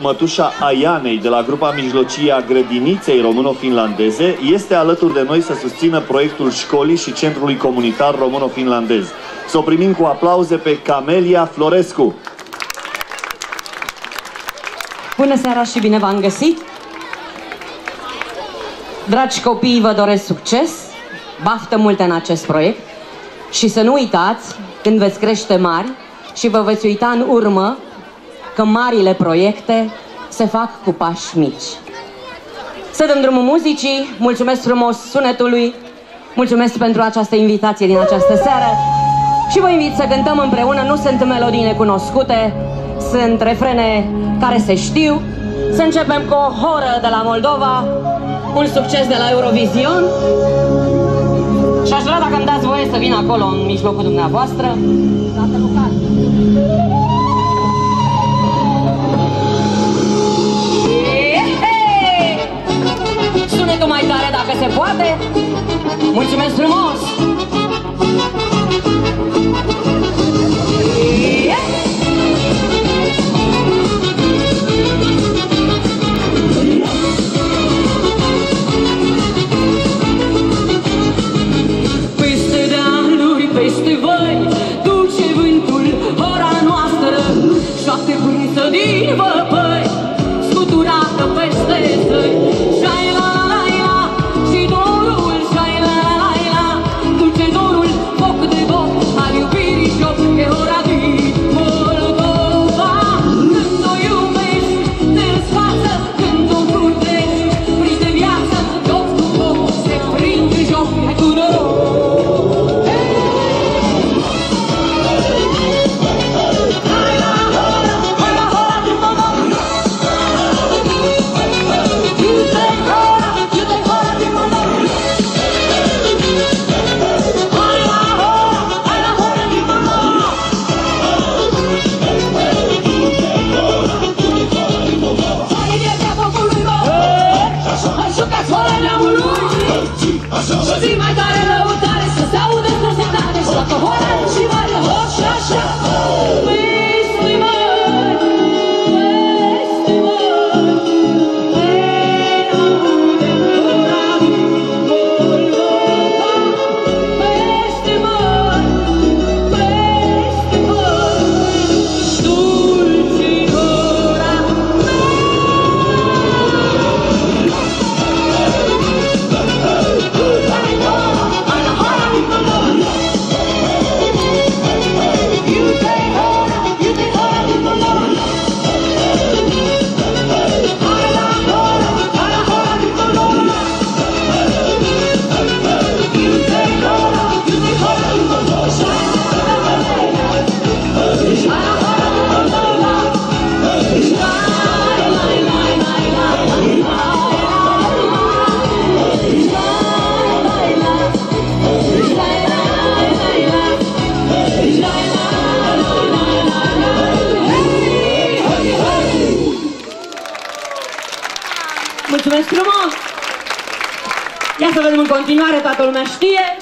Mătușa Aianei de la grupa mijlocie a grădiniței româno-finlandeze este alături de noi să susțină proiectul școlii și centrului comunitar româno-finlandez. Să o primim cu aplauze pe Camelia Florescu. Bună seara și bine v-am găsit! Dragi copii, vă doresc succes, baftă multe în acest proiect și să nu uitați, când veți crește mari și vă veți uita în urmă, că marile proiecte se fac cu pași mici. Să dăm drumul muzicii, mulțumesc frumos sunetului, mulțumesc pentru această invitație din această seară și vă invit să cântăm împreună. Nu sunt melodii necunoscute, sunt refrene care se știu. Să începem cu o horă de la Moldova, un succes de la Eurovision. Și aș vrea, dacă îmi dați voie, să vin acolo în mijlocul dumneavoastră. Sunetul mai tare dacă se poate. Mulțumesc frumos! Peste dealuri, peste văi, duce vântul ora noastră, șoapte pânză din văpăi, scuturată peste zăi. Zi mai tare lăutare, să se audă frumusetate, și toată hora și mare hoș și așa. Peste mări, peste mări, pe aude gura din Moldova. Peste mări, dulciora mea. Mulțumesc frumos! Ia să vedem în continuare, toată lumea știe.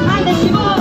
Haideți și voi!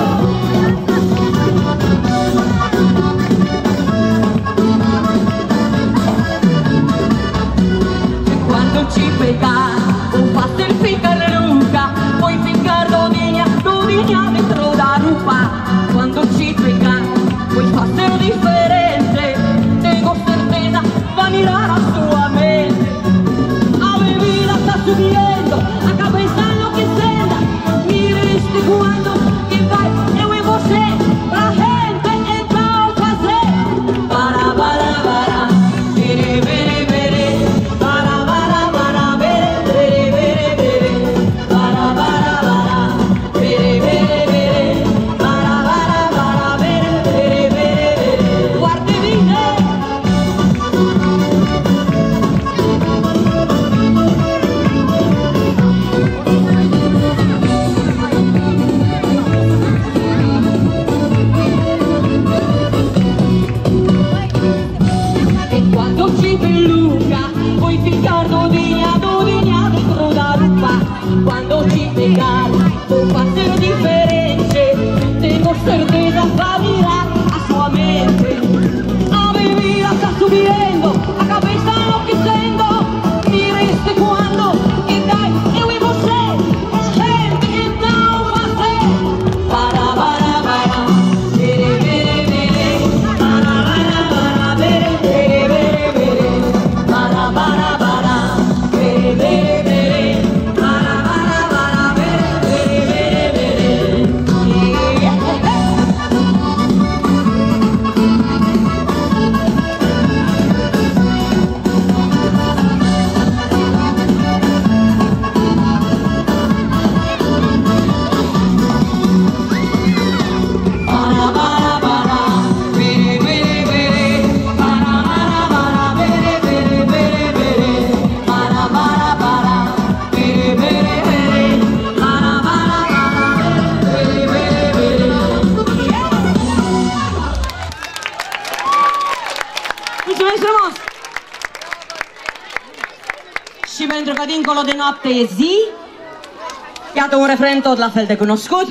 că dincolo de noapte e zi. Iată un refren tot la fel de cunoscut.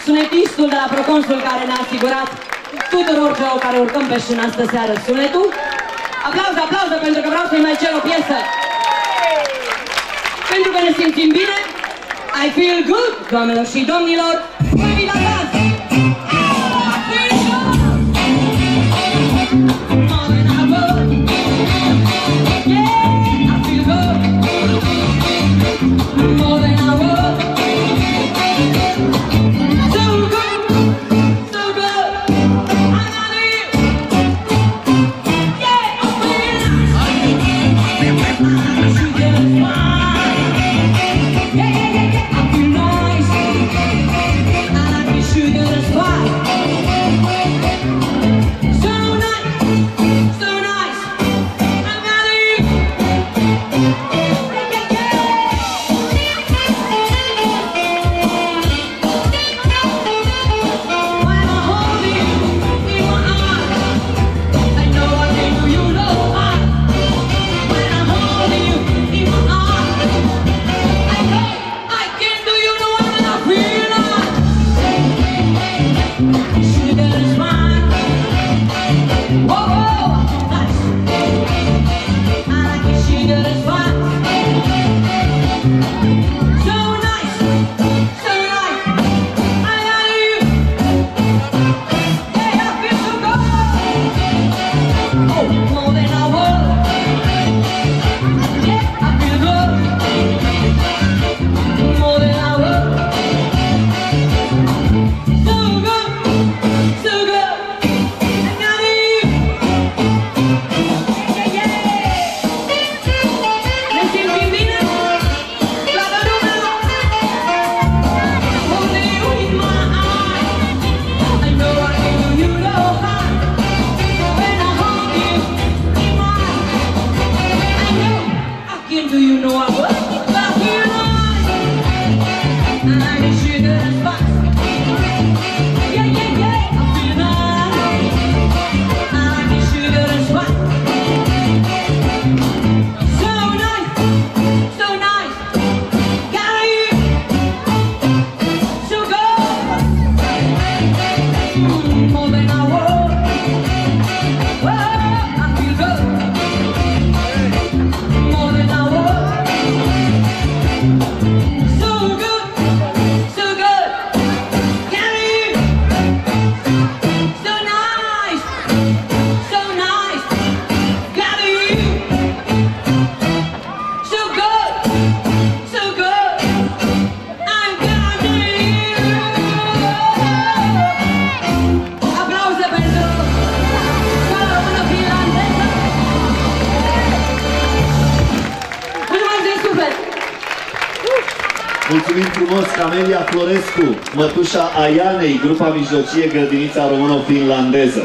Sunetistul de la Proconsul care ne-a asigurat tuturor celor care urcăm pe scenă astă seară sunetul. Aplauze, aplauze, pentru că vreau să-i mai cer o piesă. Pentru că ne simțim bine. I feel good, doamnelor și domnilor. Baby la gaz! More than I was. So good, so good. I got it. Yeah, I'm feeling nice. She just fine. Yeah, yeah, yeah, yeah. I feel nice. I like it. Mulțumim frumos, Camelia Florescu, mătușa Aianei, grupa mijlocie Grădinița Româno-Finlandeză.